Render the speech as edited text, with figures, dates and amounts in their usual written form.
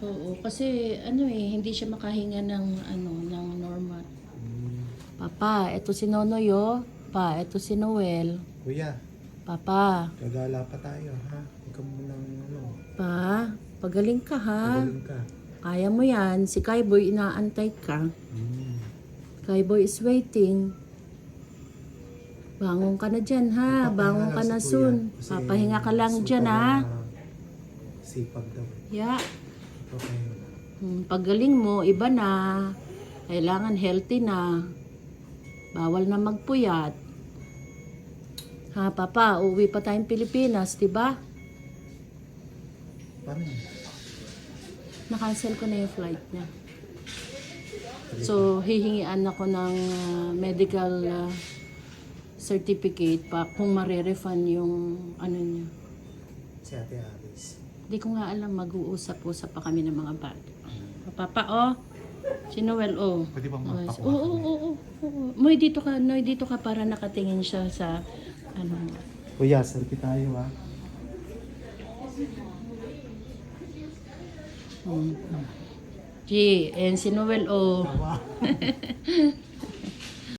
Oo, kasi ano eh, hindi siya makahinga ng ano, ng normal. Papa, eto si Nonoy oh. Pa, eto si Noel. Kuya, Papa, gagala pa tayo, ha? Huwag ka munang, pa, pagaling ka ha. pagaling ka. Kaya mo yan. Si Kaiboy, inaantay ka. Kaiboy is waiting. Bangon ka na dyan ha. Nagpapahinga Bangon lang ka si na Kuya, soon. kasi Papahinga ka lang super dyan ha. na Sipag daw. Yeah. Nagpapahinga lang. Paggaling mo, iba na. Kailangan healthy na. Bawal na magpuyat. Ha, Papa, uwi pa tayong Pilipinas, diba? Paano yun? Na-cancel ko na yung flight niya. So, hihingian ako ng medical certificate pa kung marerefund yung ano niya. Si Ate Aris. Hindi ko nga alam, mag-uusap-usap pa kami ng mga bata. Papa, oh. Si Noel, oh. Pwede bang Oo, magpakuha oo, kami? oo, oo. Noy, dito ka para nakatingin siya sa ano. Kuya, selfie tayo, ha? G, and si Noel, oh. Wow.